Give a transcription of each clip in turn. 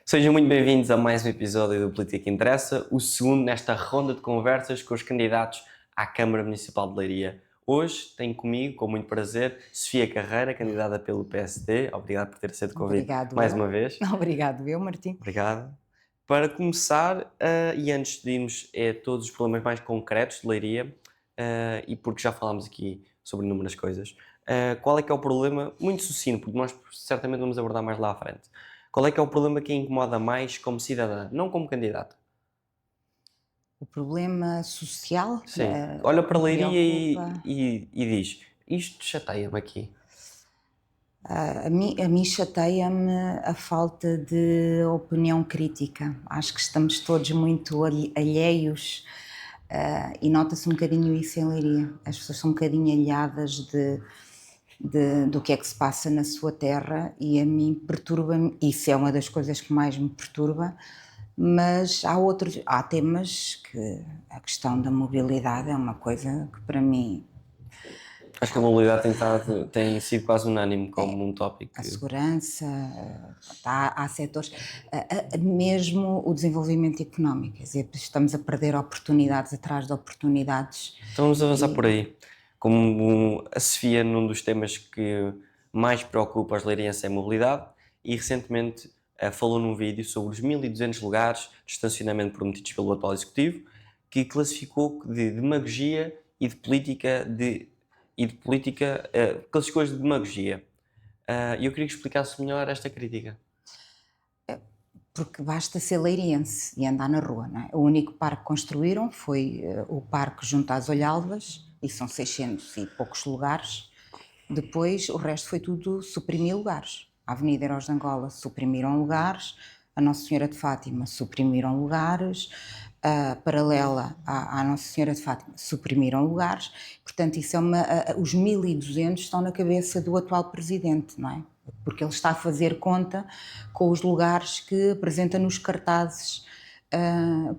Sejam muito bem-vindos a mais um episódio do Política que Interessa, o segundo nesta ronda de conversas com os candidatos à Câmara Municipal de Leiria. Hoje tenho comigo, com muito prazer, Sofia Carreira, candidata pelo PSD. Obrigado por ter aceito o convite mais uma vez. Obrigado, Martim. Obrigado. Para começar, e antes de irmos a todos os problemas mais concretos de Leiria, e porque já falámos aqui sobre inúmeras coisas, qual é que é o problema, muito sucinto, porque nós certamente vamos abordar mais lá à frente. Qual é que é o problema que a incomoda mais como cidadã, não como candidata? O problema social? Sim. Olha para Leiria e diz, isto chateia-me aqui. A mim chateia-me a falta de opinião crítica. Acho que estamos todos muito alheios e nota-se um bocadinho isso em Leiria. As pessoas são um bocadinho alheadas do que é que se passa na sua terra e a mim perturba-me, isso é uma das coisas que mais me perturba, mas há temas que a questão da mobilidade é uma coisa que para mim... Acho que a mobilidade tem sido quase unânime como um tópico. A segurança, há setores, mesmo o desenvolvimento económico, quer dizer, estamos a perder oportunidades atrás de oportunidades. Então vamos avançar por aí. Como a Sofia, num dos temas que mais preocupa os leirienses é a mobilidade, e recentemente falou num vídeo sobre os 1.200 lugares de estacionamento prometidos pelo atual Executivo, que classificou de demagogia e de política classificou-as de demagogia. E eu queria que explicasse melhor esta crítica. Porque basta ser leiriense e andar na rua, não é? O único parque que construíram foi o parque junto às Olhalvas, e são 600 e poucos lugares. Depois o resto foi tudo suprimir lugares. A Avenida Heróis de Angola suprimiram lugares, a Nossa Senhora de Fátima suprimiram lugares, a paralela à Nossa Senhora de Fátima suprimiram lugares. Portanto, isso os 1.200 estão na cabeça do atual presidente, não é? Porque ele está a fazer conta com os lugares que apresenta nos cartazes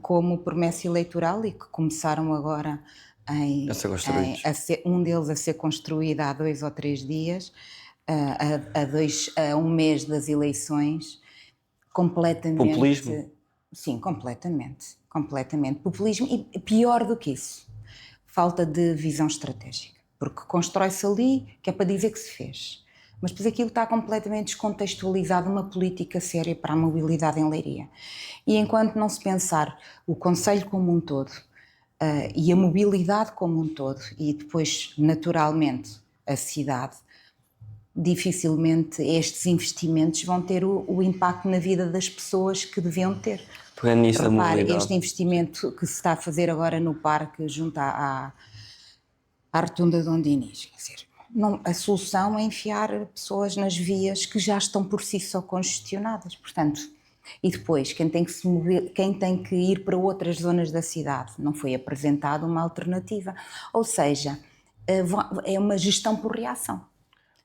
como promessa eleitoral e que começaram agora um deles a ser construído há 2 ou 3 dias, a um mês das eleições, completamente... Populismo? Sim, completamente. Populismo e pior do que isso, falta de visão estratégica, porque constrói-se ali que é para dizer que se fez, mas depois aquilo está completamente descontextualizado numa política séria para a mobilidade em Leiria. E enquanto não se pensar o concelho como um todo e a mobilidade como um todo e depois naturalmente a cidade, dificilmente estes investimentos vão ter o impacto na vida das pessoas que deviam ter. Pegando nisso da mobilidade. Este investimento que se está a fazer agora no parque junto à Rotunda de Dom Dinis, quer dizer, a solução é enfiar pessoas nas vias que já estão por si só congestionadas, portanto, e depois quem tem que ir para outras zonas da cidade, não foi apresentada uma alternativa, ou seja, é uma gestão por reação.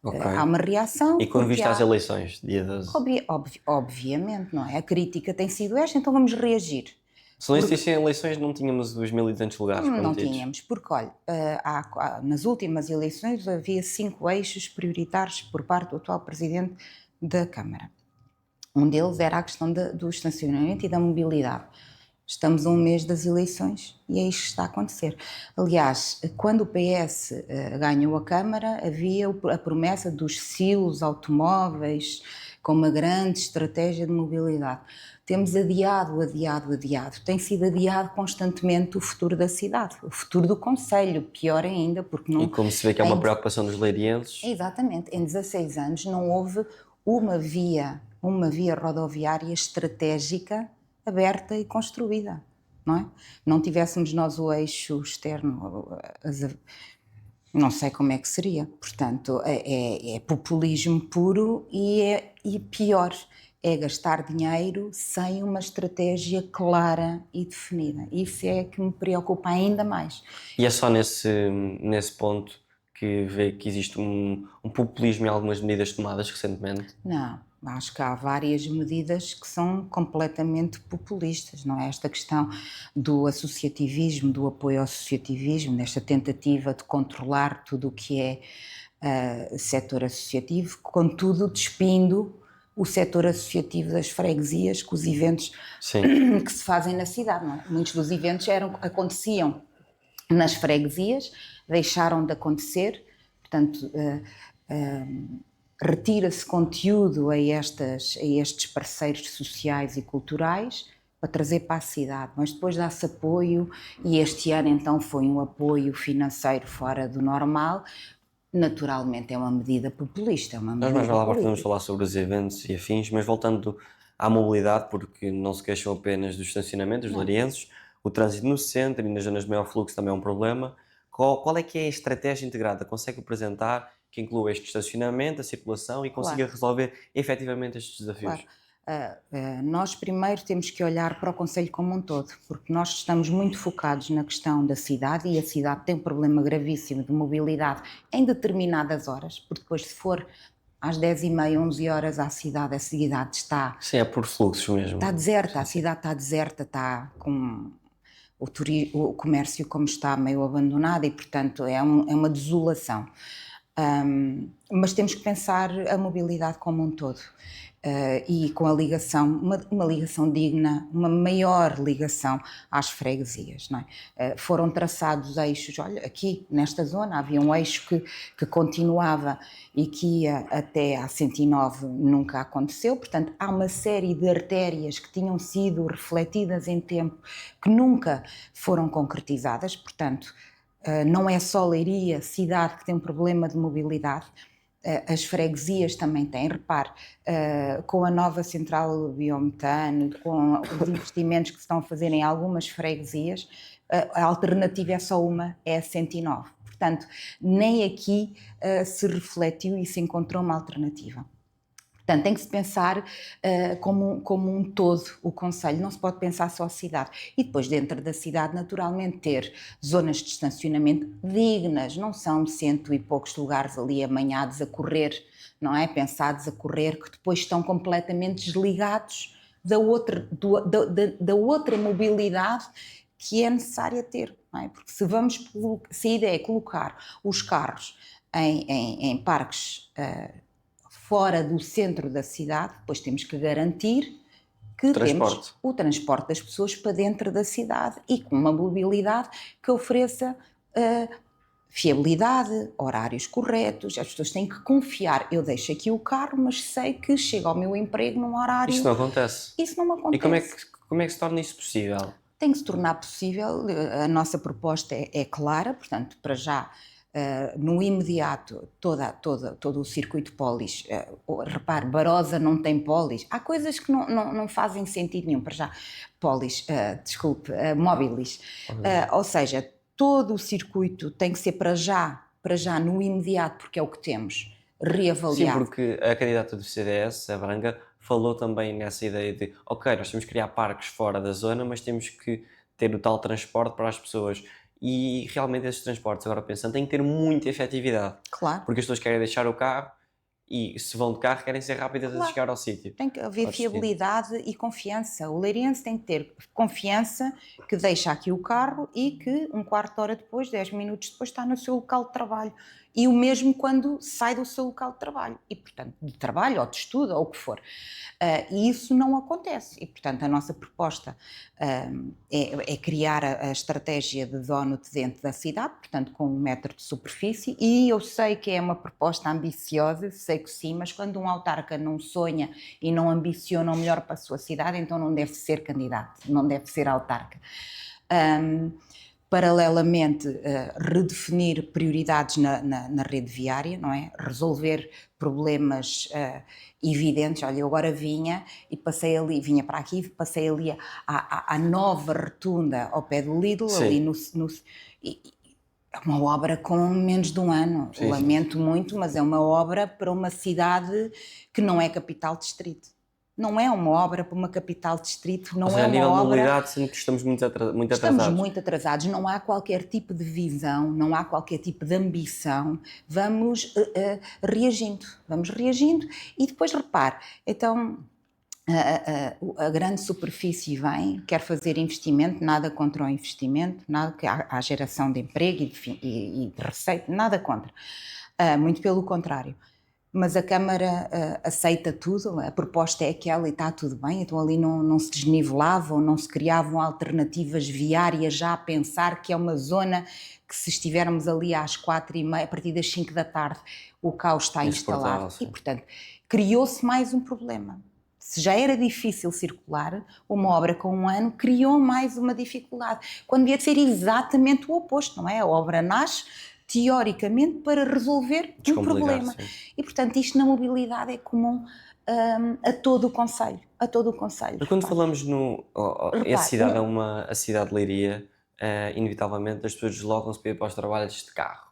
Okay. Há uma reação... E com vista às eleições, dia 12? Obviamente, não é? A crítica tem sido esta, então vamos reagir. Se não existissem eleições, não tínhamos os 1.200 lugares prometidos? Não tínhamos, porque, olha, nas últimas eleições havia 5 eixos prioritários por parte do atual Presidente da Câmara. Um deles era a questão do estacionamento e da mobilidade. Estamos a um mês das eleições e é isto que está a acontecer. Aliás, quando o PS ganhou a Câmara, havia a promessa dos silos automóveis com uma grande estratégia de mobilidade. Temos adiado. Tem sido adiado constantemente o futuro da cidade, o futuro do concelho, pior ainda, porque não... E como se vê que é uma preocupação dos leirienses... Exatamente. Em 16 anos não houve uma via rodoviária estratégica aberta e construída, não é? Não tivéssemos nós o eixo externo, não sei como é que seria. Portanto, é populismo puro e pior, é gastar dinheiro sem uma estratégia clara e definida. Isso é que me preocupa ainda mais. E é só nesse ponto que vê que existe um populismo em algumas medidas tomadas recentemente? Não, Acho que há várias medidas que são completamente populistas, não é? Esta questão do associativismo, do apoio ao associativismo, desta tentativa de controlar tudo o que é setor associativo, contudo despindo o setor associativo das freguesias com os eventos Sim. que se fazem na cidade, não é? Muitos dos eventos aconteciam nas freguesias, deixaram de acontecer, portanto, retira-se conteúdo a estes parceiros sociais e culturais para trazer para a cidade, mas depois dá-se apoio, e este ano então foi um apoio financeiro fora do normal. Naturalmente é uma medida populista, é uma Nós mais medida lá podemos política. falar sobre os eventos e afins, mas voltando à mobilidade, porque não se queixam apenas do estacionamento, dos Não, larienses, o trânsito no centro e nas zonas de maior fluxo também é um problema. Qual é que é a estratégia integrada? Consegue apresentar que inclua este estacionamento, a circulação e consiga claro. resolver efetivamente estes Claro. desafios? Nós primeiro temos que olhar para o concelho como um todo, porque nós estamos muito focados na questão da cidade, e a cidade tem um problema gravíssimo de mobilidade em determinadas horas, porque depois, se for às 10h30, 11 horas, a cidade Sim, é por fluxos está mesmo. deserta, a Sim, sim. cidade está deserta, está com o comércio como está meio abandonado, e portanto é uma desolação. Mas temos que pensar a mobilidade como um todo, e com a ligação, uma ligação digna, uma maior ligação às freguesias, não é? Foram traçados eixos, olha, aqui nesta zona havia um eixo que continuava e que ia até à 109, nunca aconteceu, portanto há uma série de artérias que tinham sido refletidas em tempo que nunca foram concretizadas, portanto não é só Leiria, cidade, que tem um problema de mobilidade, as freguesias também têm. Repare, com a nova central biometano, com os investimentos que se estão a fazer em algumas freguesias, a alternativa é só uma, é a 109. Portanto, nem aqui se refletiu e se encontrou uma alternativa. Portanto, tem que se pensar como um todo o concelho, não se pode pensar só a cidade. E depois, dentro da cidade, naturalmente, ter zonas de estacionamento dignas, não são cento e poucos lugares ali amanhados a correr, não é? Pensados a correr, que depois estão completamente desligados da outra mobilidade que é necessária ter, não é? Porque se a ideia é colocar os carros em parques fora do centro da cidade, depois temos que garantir que Transporte. temos o transporte das pessoas para dentro da cidade e com uma mobilidade que ofereça fiabilidade, horários corretos. As pessoas têm que confiar. Eu deixo aqui o carro, mas sei que chego ao meu emprego num horário. Isso não acontece. Isso não E acontece. como é que se torna isso possível? Tem que se tornar possível. A nossa proposta é clara, portanto, para já, no imediato, todo o circuito pólis. Repare, Barosa não tem pólis. Há coisas que não fazem sentido nenhum. Para já, pólis, móbilis. Ou seja, todo o circuito tem que ser para já, no imediato, porque é o que temos, Sim, reavaliado. porque a candidata do CDS, a Branca, falou também nessa ideia de, ok, nós temos que criar parques fora da zona, mas temos que ter o tal transporte para as pessoas. E realmente esses transportes, agora pensando, têm que ter muita efetividade, Claro. porque as pessoas querem deixar o carro e se vão de carro querem ser rápidas a Claro. chegar ao sítio. Tem que haver ao destino. fiabilidade e confiança. O leirense tem que ter confiança que deixa aqui o carro e que um quarto de hora depois, 10 minutos depois, está no seu local de trabalho. E o mesmo quando sai do seu local de trabalho. E, portanto, de trabalho ou de estudo ou o que for. E isso não acontece. E, portanto, a nossa proposta é criar a estratégia de donut dentro da cidade, portanto, com 1 metro de superfície. E eu sei que é uma proposta ambiciosa, sei que sim, mas quando um autarca não sonha e não ambiciona o melhor para a sua cidade, então não deve ser candidato, não deve ser autarca. Paralelamente, redefinir prioridades na rede viária, não é? Resolver problemas evidentes. Olha, eu agora vinha para aqui, passei ali à nova rotunda ao pé do Lidl, Sim. ali é uma obra com menos de um ano. Sim, sim. Lamento muito, mas é uma obra para uma cidade que não é capital de distrito. Não é uma obra para uma capital distrito, não Ou é seja, a uma nível de obra... mobilidade, sinto que estamos muito Estamos atrasados. muito atrasados, não há qualquer tipo de visão, não há qualquer tipo de ambição. Vamos reagindo e depois repare, então a grande superfície vem, quer fazer investimento, nada contra o investimento, nada que há geração de emprego e de receita, nada contra, muito pelo contrário. Mas a Câmara aceita tudo, a proposta é aquela e está tudo bem, então ali não se desnivelavam, não se criavam alternativas viárias já a pensar que é uma zona que se estivermos ali às 4h30, a partir das 5 da tarde, o caos está Insuportável, instalado. sim. E, portanto, criou-se mais um problema. Se já era difícil circular, uma obra com 1 ano criou mais uma dificuldade, quando devia ser exatamente o oposto, não é? A obra nasce teoricamente para resolver um Descomplicar, problema. sim. E, portanto, isto na mobilidade é comum a todo o concelho, Mas quando falamos a Repare, cidade a cidade de Leiria, inevitavelmente as pessoas deslocam-se para ir para os trabalhos de carro.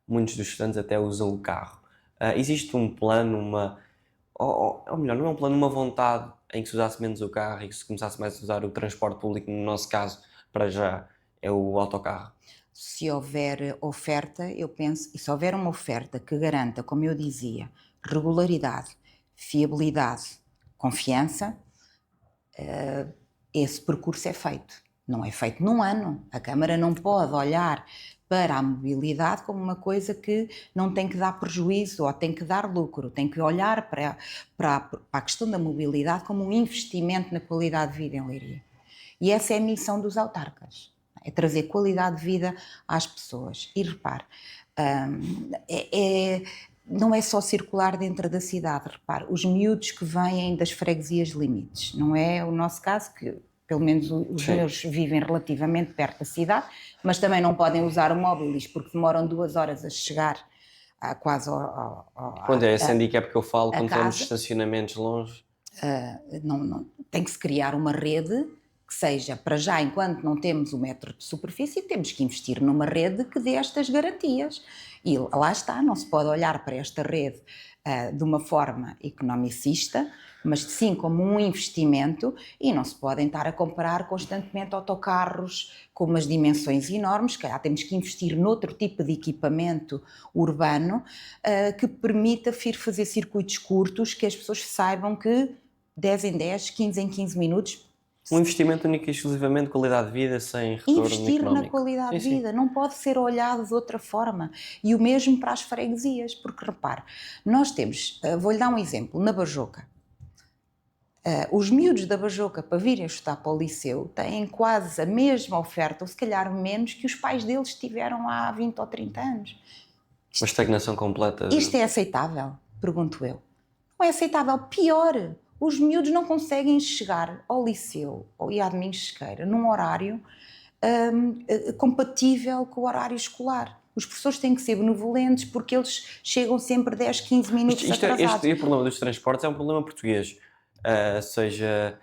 Muitos dos estudantes até usam o carro. Existe um plano, ou melhor, não é um plano, uma vontade em que se usasse menos o carro e que se começasse mais a usar o transporte público, no nosso caso, para já, é o autocarro. se houver oferta, eu penso, e se houver uma oferta que garanta, como eu dizia, regularidade, fiabilidade, confiança, esse percurso é feito. Não é feito num ano. A Câmara não pode olhar para a mobilidade como uma coisa que não tem que dar prejuízo ou tem que dar lucro. Tem que olhar para a questão da mobilidade como um investimento na qualidade de vida em Leiria. E essa é a missão dos autarcas. É trazer qualidade de vida às pessoas. E repare, não é só circular dentro da cidade, repare, os miúdos que vêm das freguesias limites, não é o nosso caso, que pelo menos os Sim. meus vivem relativamente perto da cidade, mas também não podem usar o móvilis porque demoram 2 horas a chegar quase Pronto, é esse handicap que eu falo quando falamos de casa. estacionamentos longe. Tem que se criar uma rede que seja, para já, enquanto não temos o metro de superfície, temos que investir numa rede que dê estas garantias. E lá está, não se pode olhar para esta rede de uma forma economicista, mas sim como um investimento, e não se podem estar a comprar constantemente autocarros com umas dimensões enormes. Se calhar temos que investir noutro tipo de equipamento urbano que permita fazer circuitos curtos, que as pessoas saibam que 10 em 10, 15 em 15 minutos. Um investimento único e exclusivamente qualidade de vida, sem retorno Investir na económico. qualidade Sim, de vida, não pode ser olhado de outra forma. E o mesmo para as freguesias, porque repare, nós temos, vou-lhe dar um exemplo, na Bajoca. Os miúdos da Bajoca para virem estudar para o liceu têm quase a mesma oferta, ou se calhar menos, que os pais deles tiveram há 20 ou 30 anos. Uma estagnação completa. Isto é aceitável? Pergunto eu. Não é aceitável. Pior, os miúdos não conseguem chegar ao liceu e à Domingos Sequeira num horário compatível com o horário escolar. Os professores têm que ser benevolentes porque eles chegam sempre 10, 15 minutos atrasados. Este problema dos transportes é um problema português. Seja,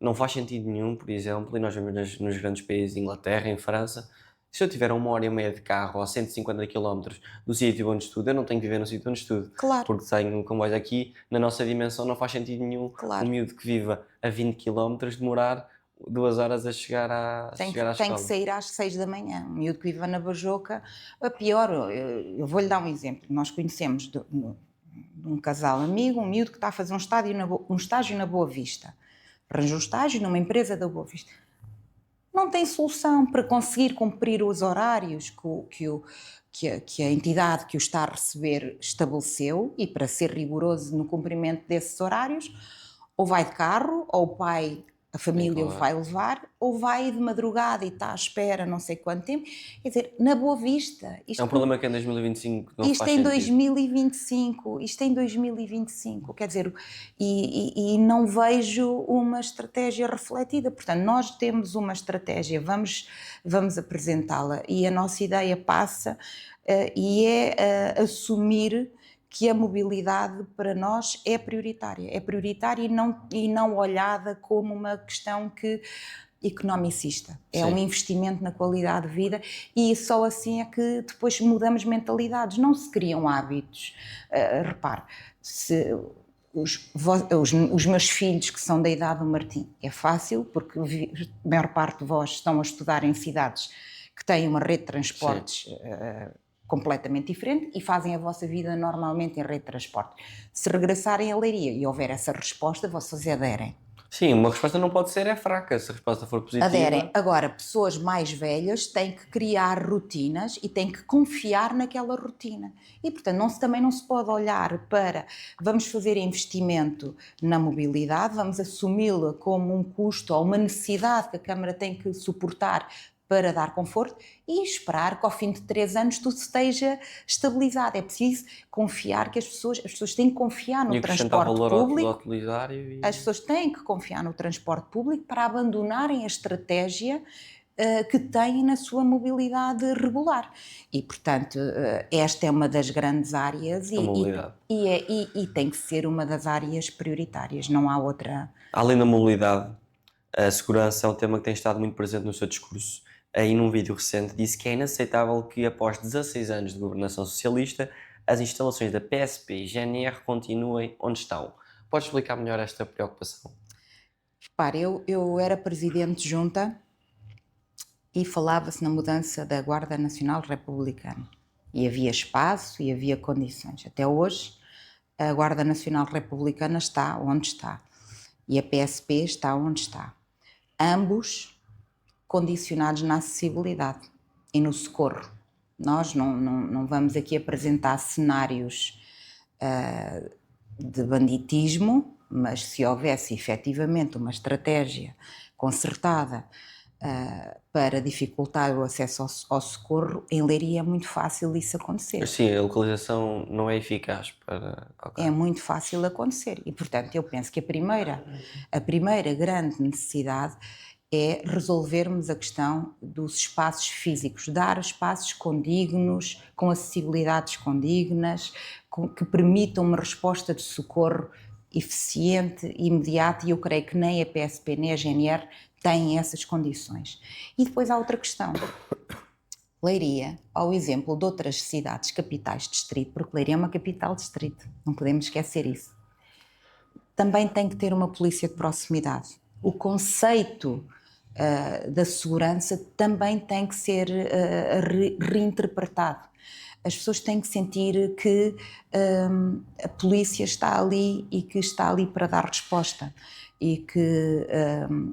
não faz sentido nenhum, por exemplo, e nós vemos nos grandes países, Inglaterra, em França, se eu tiver 1h30 de carro a 150 km do sítio onde estudo, eu não tenho que viver no sítio onde estudo. Claro. Porque tenho comboios aqui, na nossa dimensão não faz sentido nenhum Claro. um miúdo que viva a 20 km demorar 2 horas a chegar à escola. Tem que sair às 6 da manhã. Um miúdo que viva na Bajoca, a pior, eu vou-lhe dar um exemplo. Nós conhecemos de um casal amigo, um miúdo que está a fazer um estágio na Boa Vista. Arranjou um estágio numa empresa da Boa Vista. Não tem solução para conseguir cumprir os horários que a entidade que o está a receber estabeleceu, e para ser rigoroso no cumprimento desses horários, ou vai de carro, ou o pai, a família o vai levar, ou vai de madrugada e está à espera não sei quanto tempo. Quer dizer, na Boa Vista... É um problema que em 2025 não faz Isto em sentido. 2025, quer dizer, e não vejo uma estratégia refletida. Portanto, nós temos uma estratégia, vamos apresentá-la, e a nossa ideia passa e é assumir que a mobilidade para nós é prioritária e não olhada como uma questão economicista. É Sim. um investimento na qualidade de vida, e só assim é que depois mudamos mentalidades, não se criam hábitos. Repare, os meus filhos que são da idade do Martim, é fácil, porque a maior parte de vós estão a estudar em cidades que têm uma rede de transportes completamente diferente e fazem a vossa vida normalmente em rede de transporte. Se regressarem a Leiria e houver essa resposta, vocês aderem. Sim, uma resposta não pode ser fraca, se a resposta for positiva. Aderem. Agora, pessoas mais velhas têm que criar rotinas e têm que confiar naquela rotina. E, portanto, também não se pode olhar para vamos fazer investimento na mobilidade, vamos assumi-la como um custo ou uma necessidade que a Câmara tem que suportar para dar conforto e esperar que ao fim de 3 anos tudo esteja estabilizado. É preciso confiar que as pessoas têm que confiar no transporte público. Ao utilitário e... As pessoas têm que confiar no transporte público para abandonarem a estratégia que têm na sua mobilidade regular. E, portanto, esta é uma das grandes áreas e tem que ser uma das áreas prioritárias, não há outra. Além da mobilidade, a segurança é um tema que tem estado muito presente no seu discurso. Aí num vídeo recente disse que é inaceitável que após 16 anos de governação socialista as instalações da PSP e GNR continuem onde estão. Pode explicar melhor esta preocupação? Repare, eu era presidente de junta e falava-se na mudança da Guarda Nacional Republicana. E havia espaço e havia condições. Até hoje, a Guarda Nacional Republicana está onde está. E a PSP está onde está. Ambos condicionados na acessibilidade e no socorro. Nós não vamos aqui apresentar cenários de banditismo, mas se houvesse efetivamente uma estratégia concertada para dificultar o acesso ao socorro, em Leiria é muito fácil isso acontecer. Sim, a localização não é eficaz para... Okay. É muito fácil acontecer e, portanto, eu penso que a primeira grande necessidade é resolvermos a questão dos espaços físicos, dar espaços condignos, com acessibilidades condignas, que permitam uma resposta de socorro eficiente e imediata, e eu creio que nem a PSP nem a GNR têm essas condições. E depois há outra questão. Leiria, ao exemplo de outras cidades capitais de distrito, porque Leiria é uma capital de distrito, não podemos esquecer isso, também tem que ter uma polícia de proximidade. O conceito da segurança também tem que ser reinterpretado. As pessoas têm que sentir que a polícia está ali e que está ali para dar resposta e que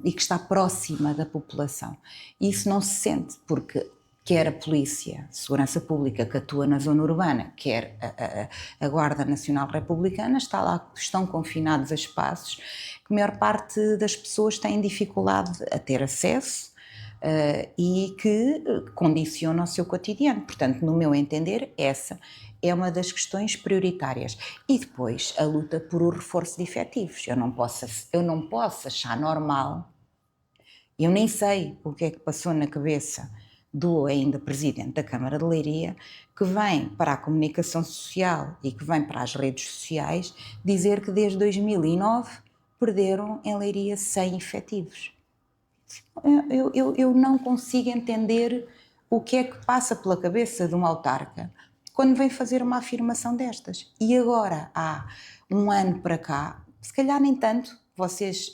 está próxima da população. E isso não se sente, porque quer a polícia, segurança pública que atua na zona urbana, quer a Guarda Nacional Republicana, estão confinados a espaços que a maior parte das pessoas têm dificuldade a ter acesso e que condicionam o seu cotidiano. Portanto, no meu entender, essa é uma das questões prioritárias. E depois, a luta por o reforço de efetivos. Eu não posso achar normal, eu nem sei o que é que passou na cabeça do ainda presidente da Câmara de Leiria, que vem para a comunicação social e que vem para as redes sociais dizer que desde 2009 perderam em Leiria 100 efetivos. Eu não consigo entender o que é que passa pela cabeça de um autarca quando vem fazer uma afirmação destas. E agora, há um ano para cá, se calhar nem tanto, vocês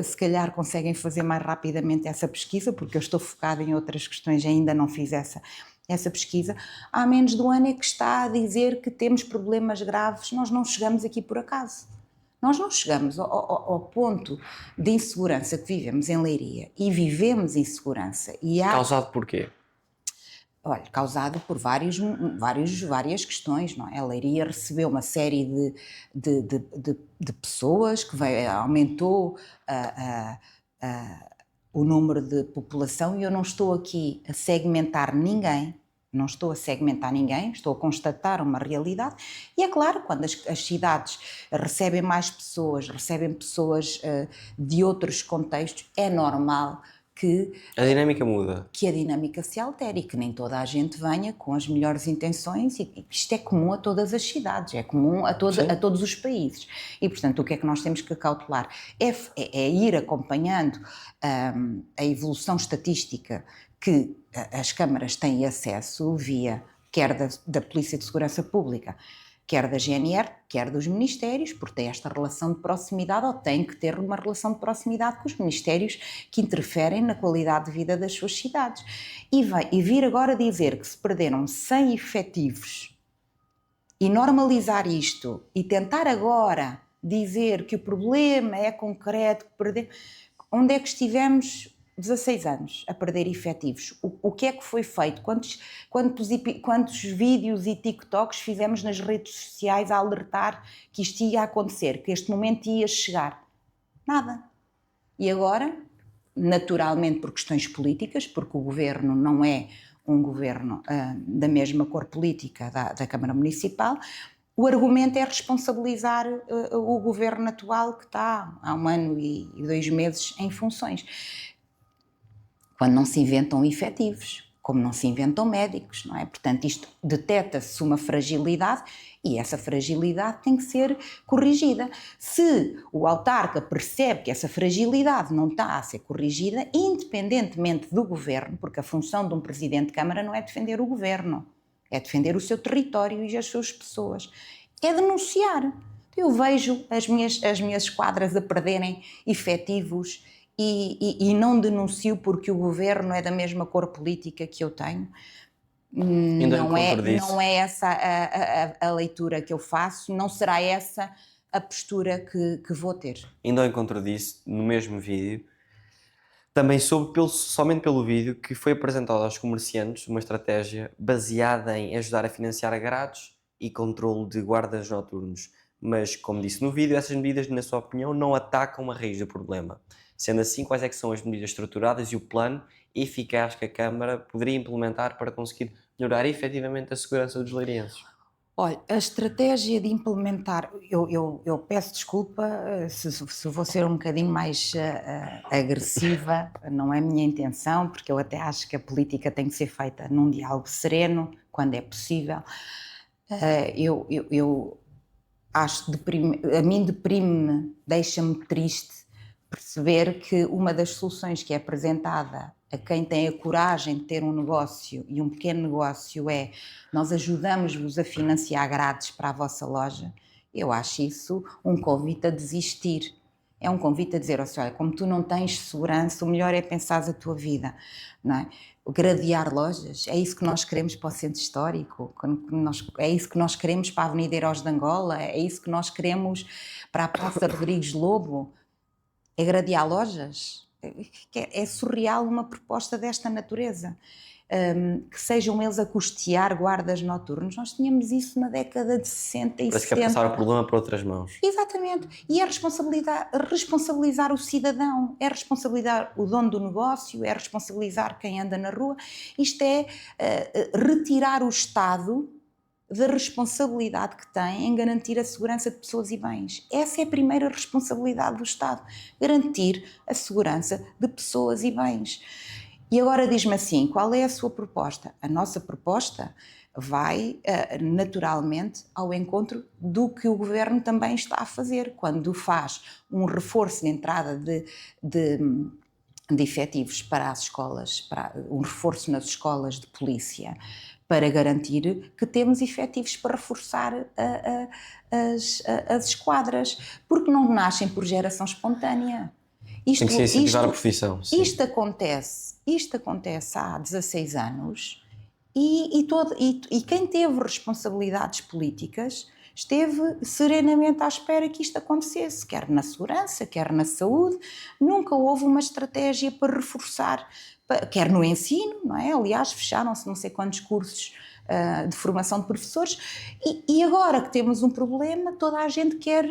se calhar conseguem fazer mais rapidamente essa pesquisa, porque eu estou focada em outras questões e ainda não fiz essa pesquisa. Há menos de um ano é que está a dizer que temos problemas graves. Nós não chegamos aqui por acaso. Nós não chegamos ao ponto de insegurança que vivemos em Leiria e vivemos insegurança. Causado por quê? Olha, causado por várias questões, não é? A Leiria recebeu uma série de pessoas que aumentou o número de população, e eu não estou aqui a segmentar ninguém, estou a constatar uma realidade. E é claro, quando as cidades recebem mais pessoas, de outros contextos, é normal que a dinâmica muda. Que a dinâmica se altere e que nem toda a gente venha com as melhores intenções, e isto é comum a todas as cidades, é comum a todos os países. E, portanto, o que é que nós temos que cautelar? É ir acompanhando a evolução estatística que as câmaras têm acesso via, quer da Polícia de Segurança Pública, quer da GNR, quer dos ministérios, porque tem esta relação de proximidade, ou tem que ter uma relação de proximidade com os ministérios que interferem na qualidade de vida das suas cidades. E vir agora dizer que se perderam 100 efetivos e normalizar isto e tentar agora dizer que o problema é concreto, onde é que estivemos 16 anos a perder efetivos? O que é que foi feito? Quantos vídeos e TikToks fizemos nas redes sociais a alertar que isto ia acontecer, que este momento ia chegar? Nada. E agora, naturalmente por questões políticas, porque o governo não é um governo da mesma cor política da Câmara Municipal, o argumento é responsabilizar o governo atual que está há 1 ano e 2 meses em funções. Quando não se inventam efetivos, como não se inventam médicos, não é? Portanto, isto detecta-se uma fragilidade e essa fragilidade tem que ser corrigida. Se o autarca percebe que essa fragilidade não está a ser corrigida, independentemente do governo, porque a função de um presidente de Câmara não é defender o governo, é defender o seu território e as suas pessoas, é denunciar. Eu vejo as minhas esquadras a perderem efetivos e não denuncio porque o governo é da mesma cor política que eu tenho. Não é essa a leitura que eu faço, não será essa a postura que vou ter. Indo ao encontro disso, no mesmo vídeo, também soube somente pelo vídeo que foi apresentado aos comerciantes uma estratégia baseada em ajudar a financiar grades e controle de guardas noturnos. Mas, como disse no vídeo, essas medidas, na sua opinião, não atacam a raiz do problema. Sendo assim, quais é que são as medidas estruturadas e o plano eficaz que a Câmara poderia implementar para conseguir melhorar efetivamente a segurança dos leirenses? Olha, a estratégia de implementar, eu peço desculpa se vou ser um bocadinho mais agressiva, não é a minha intenção, porque eu até acho que a política tem que ser feita num diálogo sereno, quando é possível. Eu acho, a mim deprime-me, deixa-me triste perceber que uma das soluções que é apresentada a quem tem a coragem de ter um negócio e um pequeno negócio é: nós ajudamos-vos a financiar grades para a vossa loja. Eu acho isso um convite a desistir. É um convite a dizer: olha, como tu não tens segurança, o melhor é pensares a tua vida, não é? Gradear lojas, é isso que nós queremos para o centro histórico, é isso que nós queremos para a Avenida Heróis de Angola, é isso que nós queremos para a Praça Rodrigues Lobo. É gradear lojas? É surreal uma proposta desta natureza. Que sejam eles a custear guardas noturnos. Nós tínhamos isso na década de 60 e 70. Parece que é passar o problema para outras mãos. Exatamente. E é responsabilizar o cidadão, é responsabilizar o dono do negócio, é responsabilizar quem anda na rua. Isto é retirar o Estado da responsabilidade que tem em garantir a segurança de pessoas e bens. Essa é a primeira responsabilidade do Estado, garantir a segurança de pessoas e bens. E agora diz-me assim, qual é a sua proposta? A nossa proposta vai naturalmente ao encontro do que o Governo também está a fazer, quando faz um reforço de entrada de efetivos para as escolas, um reforço nas escolas de polícia, para garantir que temos efetivos para reforçar as esquadras, porque não nascem por geração espontânea. Tem que se incentivar a profissão. Sim. Isto acontece há 16 anos e quem teve responsabilidades políticas esteve serenamente à espera que isto acontecesse, quer na segurança, quer na saúde. Nunca houve uma estratégia para reforçar, quer no ensino, não é? Aliás, fecharam-se não sei quantos cursos de formação de professores e agora que temos um problema, toda a gente quer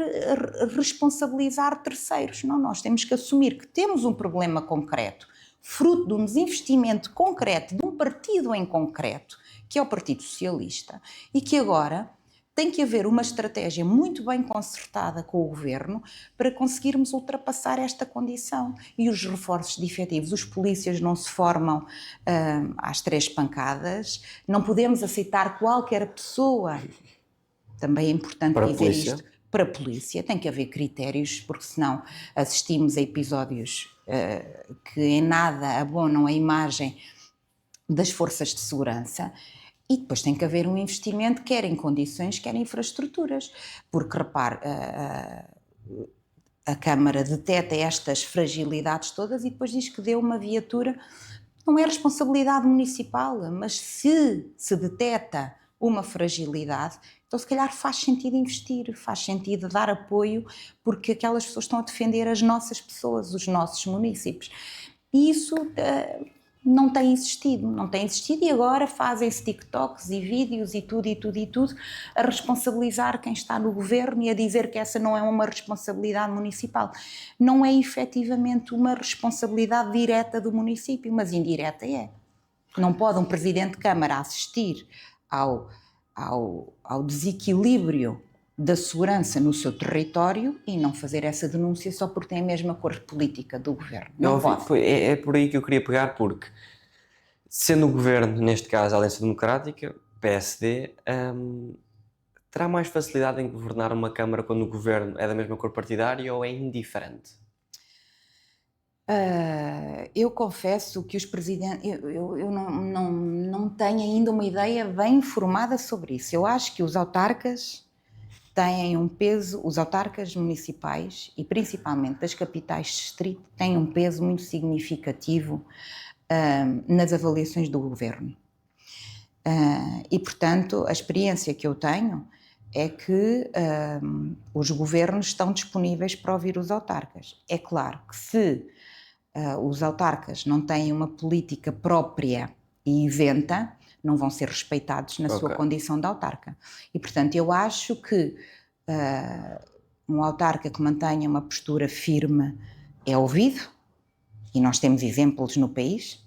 responsabilizar terceiros. Não, nós temos que assumir que temos um problema concreto, fruto de um desinvestimento concreto, de um partido em concreto, que é o Partido Socialista, e que agora tem que haver uma estratégia muito bem concertada com o Governo para conseguirmos ultrapassar esta condição. E os reforços de efetivos, os polícias não se formam às 3 pancadas, não podemos aceitar qualquer pessoa, também é importante dizer isto, para a polícia, tem que haver critérios, porque senão assistimos a episódios que em nada abonam a imagem das forças de segurança. E depois tem que haver um investimento, quer em condições, quer em infraestruturas. Porque, repare, a Câmara detecta estas fragilidades todas e depois diz que deu uma viatura. Não é responsabilidade municipal, mas se detecta uma fragilidade, então se calhar faz sentido investir, faz sentido dar apoio, porque aquelas pessoas estão a defender as nossas pessoas, os nossos municípios. E isso não tem existido e agora fazem-se TikToks e vídeos e tudo a responsabilizar quem está no governo e a dizer que essa não é uma responsabilidade municipal. Não é efetivamente uma responsabilidade direta do município, mas indireta é. Não pode um presidente de Câmara assistir ao desequilíbrio da segurança no seu território e não fazer essa denúncia só porque tem a mesma cor política do governo. Não pode. É por aí que eu queria pegar, porque sendo o governo, neste caso a Aliança Democrática, PSD, terá mais facilidade em governar uma Câmara quando o governo é da mesma cor partidária ou é indiferente? Eu confesso que os presidentes. Eu não tenho ainda uma ideia bem formada sobre isso. Eu acho que os autarcas têm um peso, os autarcas municipais e principalmente das capitais de distrito, têm um peso muito significativo nas avaliações do governo. E, portanto, a experiência que eu tenho é que os governos estão disponíveis para ouvir os autarcas. É claro que se os autarcas não têm uma política própria e isenta, não vão ser respeitados na sua condição de autarca. E, portanto, eu acho que um autarca que mantenha uma postura firme é ouvido, e nós temos exemplos no país,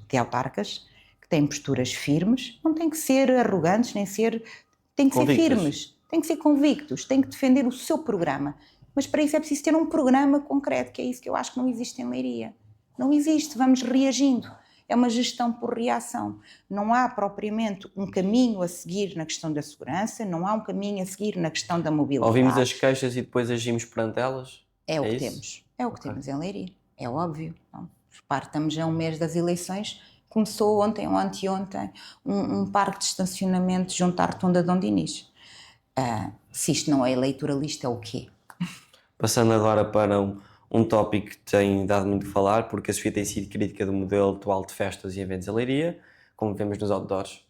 de autarcas que têm posturas firmes, não têm que ser arrogantes, têm que ser firmes, têm que ser convictos, têm que defender o seu programa. Mas para isso é preciso ter um programa concreto, que é isso que eu acho que não existe em Leiria. Não existe, vamos reagindo. É uma gestão por reação. Não há propriamente um caminho a seguir na questão da segurança, não há um caminho a seguir na questão da mobilidade. Ouvimos as queixas e depois agimos perante elas? É o que temos. É o que temos em Leiria. É óbvio. Então, repare, estamos já a um mês das eleições. Começou ontem ou anteontem um parque de estacionamento junto à rotunda de Dom Dinis. Se isto não é eleitoralista, é o quê? Passando agora para um tópico que tem dado muito a falar, porque a Sofia tem sido crítica do modelo atual de festas e eventos em Leiria, como vemos nos outdoors,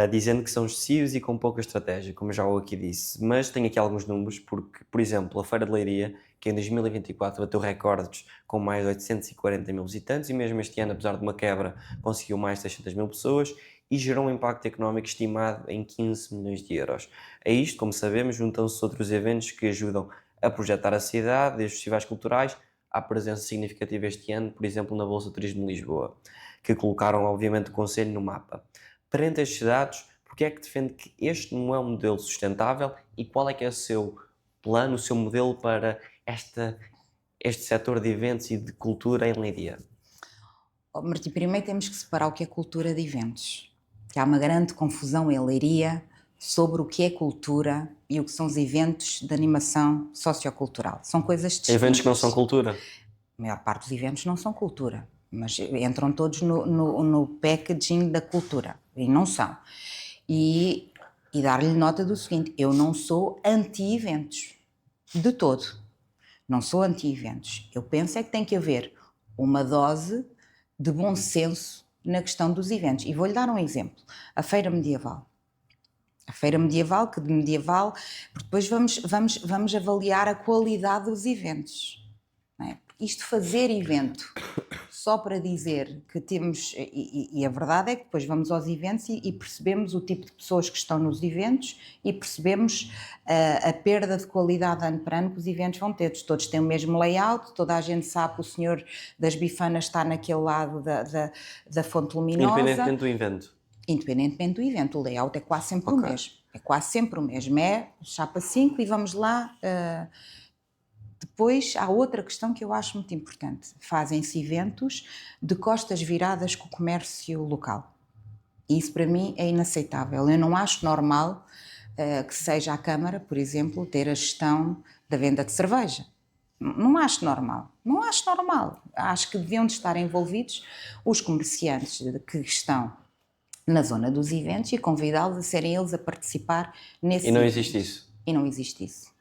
dizendo que são excessivos e com pouca estratégia, como já o aqui disse. Mas tenho aqui alguns números, porque, por exemplo, a Feira de Leiria, que em 2024 bateu recordes com mais de 840 mil visitantes, e mesmo este ano, apesar de uma quebra, conseguiu mais de 600 mil pessoas e gerou um impacto económico estimado em 15 milhões de euros. A isto, como sabemos, juntam-se outros eventos que ajudam a projetar a cidade, desde festivais culturais à presença significativa este ano, por exemplo, na Bolsa de Turismo de Lisboa, que colocaram, obviamente, o Conselho no mapa. Perante estes dados, porque é que defende que este não é um modelo sustentável e qual é que é o seu plano, o seu modelo para este setor de eventos e de cultura em Leiria? Martim, primeiro temos que separar o que é cultura de eventos. Que há uma grande confusão em Leiria sobre o que é cultura e o que são os eventos de animação sociocultural. São coisas distintas. Eventos que não são cultura? A maior parte dos eventos não são cultura, mas entram todos no packaging da cultura, e não são. E dar-lhe nota do seguinte, eu não sou anti-eventos, de todo. Não sou anti-eventos. Eu penso é que tem que haver uma dose de bom senso na questão dos eventos. E vou-lhe dar um exemplo. A Feira Medieval. A Feira Medieval, que de medieval, porque depois vamos avaliar a qualidade dos eventos. Não é? Isto fazer evento só para dizer que temos, e a verdade é que depois vamos aos eventos e percebemos o tipo de pessoas que estão nos eventos e percebemos a perda de qualidade ano para ano que os eventos vão ter. Todos têm o mesmo layout, toda a gente sabe que o senhor das bifanas está naquele lado da fonte luminosa. Independentemente do evento? Independentemente do evento, o layout é quase sempre o mesmo. É quase sempre o mesmo. É chapa 5 e vamos lá. Depois há outra questão que eu acho muito importante. Fazem-se eventos de costas viradas com o comércio local. E isso para mim é inaceitável. Eu não acho normal que seja a Câmara, por exemplo, ter a gestão da venda de cerveja. Não acho normal. Não acho normal. Acho que deviam de estar envolvidos os comerciantes que estão na zona dos eventos e convidá-los a serem eles a participar nesse E não evento. existe isso. E não existe isso.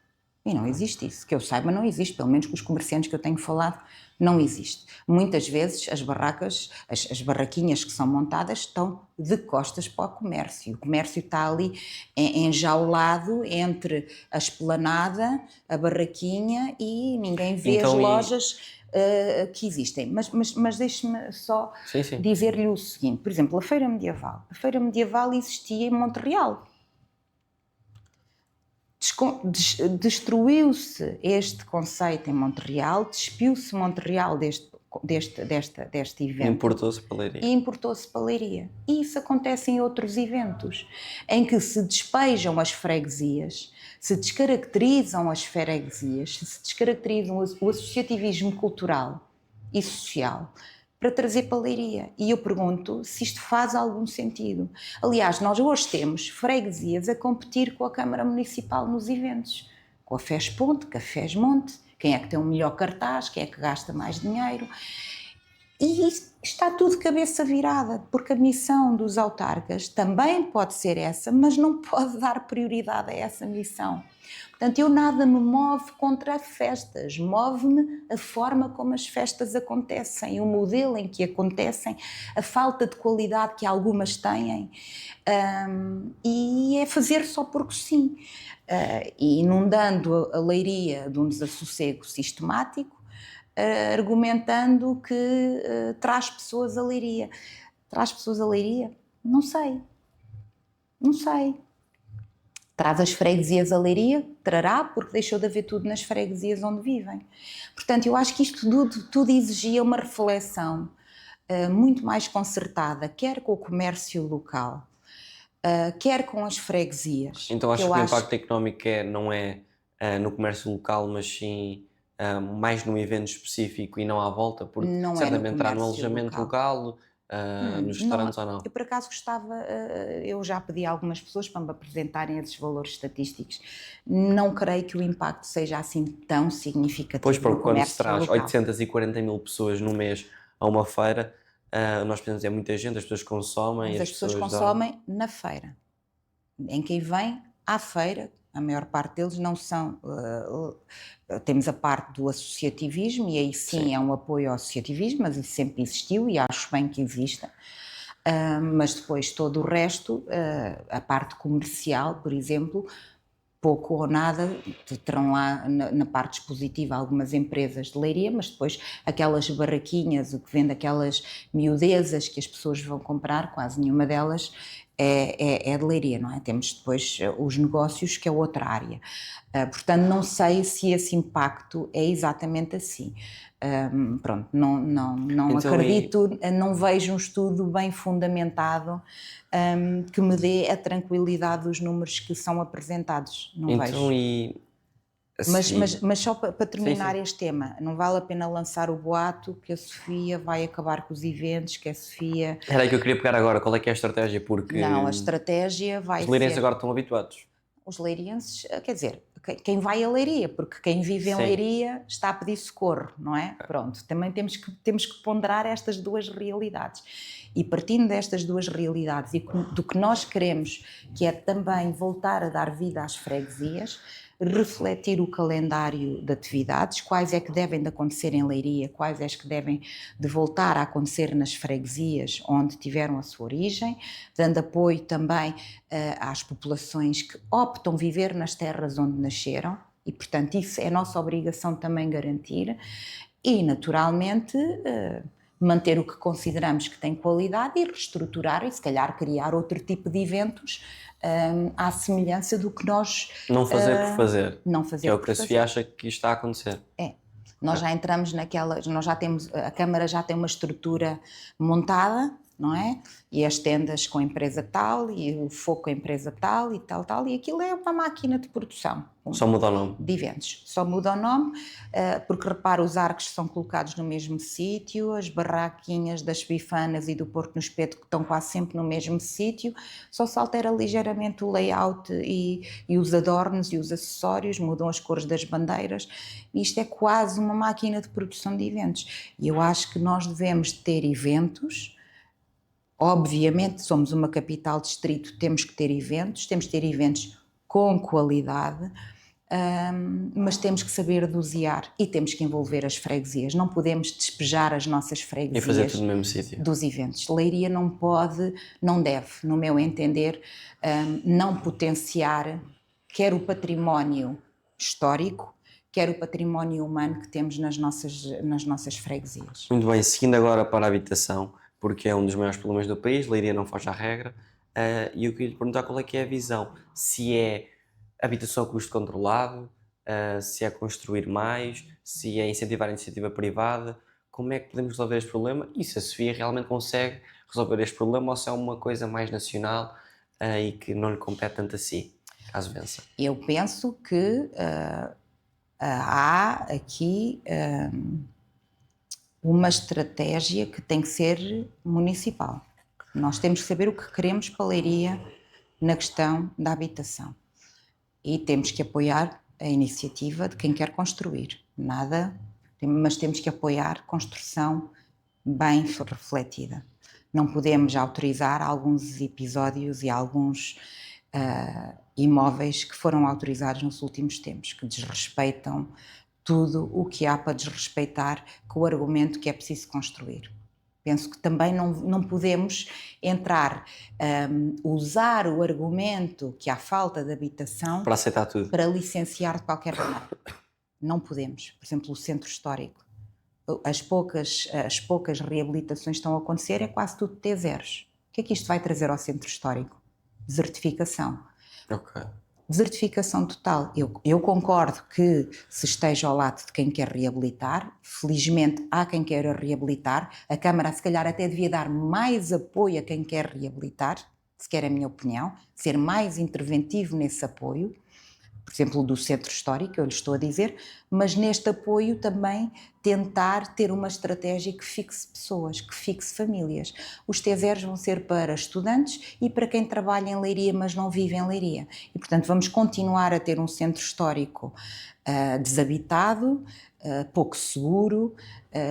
E não existe isso. Que eu saiba, não existe. Pelo menos com os comerciantes que eu tenho falado, não existe. Muitas vezes as barracas, as barraquinhas que são montadas estão de costas para o comércio. O comércio está ali enjaulado entre a esplanada, a barraquinha e ninguém vê Então, as lojas que existem. Mas deixe-me só Sim, sim. dizer-lhe o seguinte. Por exemplo, a Feira Medieval. A Feira Medieval existia em Montreal. Destruiu-se este conceito em Montreal, despiu-se Montreal deste evento. Importou-se para Leiria. E importou-se para Leiria. E isso acontece em outros eventos, em que se despejam as freguesias, se descaracterizam as freguesias, se descaracterizam o associativismo cultural e social para trazer para Leiria. E eu pergunto se isto faz algum sentido. Aliás, nós hoje temos freguesias a competir com a Câmara Municipal nos eventos. Com a FES-Ponte, com a FES-Monte, quem é que tem o melhor cartaz, quem é que gasta mais dinheiro. E está tudo de cabeça virada, porque a missão dos autarcas também pode ser essa, mas não pode dar prioridade a essa missão. Portanto, eu nada me move contra festas, move-me a forma como as festas acontecem, o modelo em que acontecem, a falta de qualidade que algumas têm, e é fazer só porque sim. E inundando a Leiria de um desassossego sistemático, argumentando que traz pessoas a Leiria. Traz pessoas a Leiria? Não sei. Não sei. Traz as freguesias a Leiria? Trará, porque deixou de haver tudo nas freguesias onde vivem. Portanto, eu acho que isto tudo exigia uma reflexão muito mais concertada, quer com o comércio local, quer com as freguesias. Então acho que o impacto económico não é no comércio local, mas sim mais num evento específico e não à volta, porque Não certamente terá no comércio alojamento local, nos restaurantes ou não. Eu por acaso gostava, eu já pedi a algumas pessoas para me apresentarem esses valores estatísticos. Não creio que o impacto seja assim tão significativo. Pois, porque no quando se comércio traz local. 840 mil pessoas no mês a uma feira, nós pensamos é muita gente, as pessoas consomem. Mas e as pessoas consomem na feira. Em quem vem à feira, a maior parte deles não são. Temos a parte do associativismo, e aí sim é um apoio ao associativismo, mas isso sempre existiu e acho bem que exista. Mas depois todo o resto, a parte comercial, por exemplo, pouco ou nada, terão lá na parte expositiva algumas empresas de Leiria, mas depois aquelas barraquinhas, o que vende aquelas miudezas que as pessoas vão comprar, quase nenhuma delas é de Leiria, não é? Temos depois os negócios, que é outra área. Portanto, não sei se esse impacto é exatamente assim. Pronto, não então, acredito, não vejo um estudo bem fundamentado que me dê a tranquilidade dos números que são apresentados. Não vejo. Mas só para terminar este tema, não vale a pena lançar o boato que a Sofia vai acabar com os eventos, que a Sofia... Era aí que eu queria pegar agora, qual é que é a estratégia? Porque não, a estratégia vai ser... Os leirenses agora estão habituados. Os leirienses, quer dizer, quem vai a Leiria, porque quem vive em Leiria está a pedir socorro, não é? Pronto, também temos que ponderar estas duas realidades. E partindo destas duas realidades e do que nós queremos, que é também voltar a dar vida às freguesias, refletir o calendário de atividades, quais é que devem de acontecer em Leiria, quais é que devem de voltar a acontecer nas freguesias onde tiveram a sua origem, dando apoio também às populações que optam viver nas terras onde nasceram, e portanto isso é nossa obrigação também garantir, e naturalmente manter o que consideramos que tem qualidade e reestruturar e se calhar criar outro tipo de eventos à semelhança do que nós... Não fazer por fazer. Não fazer que é o que a Sofia acha que está a acontecer. Nós já entramos naquelas... Nós já temos... A Câmara já tem uma estrutura montada, não é? E as tendas com a empresa tal, e o foco com a empresa tal, e tal, e aquilo é uma máquina de produção. Só muda o nome. De eventos. Só muda o nome, porque repara, os arcos são colocados no mesmo sítio, as barraquinhas das bifanas e do Porto no Espeto que estão quase sempre no mesmo sítio, só se altera ligeiramente o layout e os adornos e os acessórios, mudam as cores das bandeiras. Isto é quase uma máquina de produção de eventos. E eu acho que nós devemos ter eventos Obviamente, somos uma capital distrito, temos que ter eventos com qualidade, mas temos que saber dosear e temos que envolver as freguesias. Não podemos despejar as nossas E fazer freguesias tudo no mesmo sítio. dos eventos. Leiria não pode, não deve, no meu entender, não potenciar quer o património histórico, quer o património humano que temos nas nossas freguesias. Muito bem, seguindo agora para a habitação, porque é um dos maiores problemas do país, Leiria não foge à regra, e eu queria lhe perguntar qual é que é a visão, se é habitação a custo controlado, se é construir mais, se é incentivar a iniciativa privada, como é que podemos resolver este problema e se a Sofia realmente consegue resolver este problema ou se é uma coisa mais nacional e que não lhe compete tanto a si, caso vença. Eu penso que há aqui uma estratégia que tem que ser municipal. Nós temos que saber o que queremos para a Leiria na questão da habitação e temos que apoiar a iniciativa de quem quer construir. Mas temos que apoiar construção bem refletida. Não podemos autorizar alguns episódios e alguns imóveis que foram autorizados nos últimos tempos, que desrespeitam tudo o que há para desrespeitar com o argumento que é preciso construir. Penso que também não podemos usar o argumento que há falta de habitação Para aceitar tudo. para licenciar de qualquer maneira. Não podemos. Por exemplo, o centro histórico. As poucas reabilitações que estão a acontecer é quase tudo T0s. O que é que isto vai trazer ao centro histórico? Desertificação. Ok. Desertificação total. Eu concordo que se esteja ao lado de quem quer reabilitar, felizmente há quem queira reabilitar, a Câmara se calhar até devia dar mais apoio a quem quer reabilitar, sequer a minha opinião, ser mais interventivo nesse apoio, por exemplo, do centro histórico, eu lhe estou a dizer, mas neste apoio também tentar ter uma estratégia que fixe pessoas, que fixe famílias. Os T0s vão ser para estudantes e para quem trabalha em Leiria, mas não vive em Leiria. E, portanto, vamos continuar a ter um centro histórico desabitado, pouco seguro,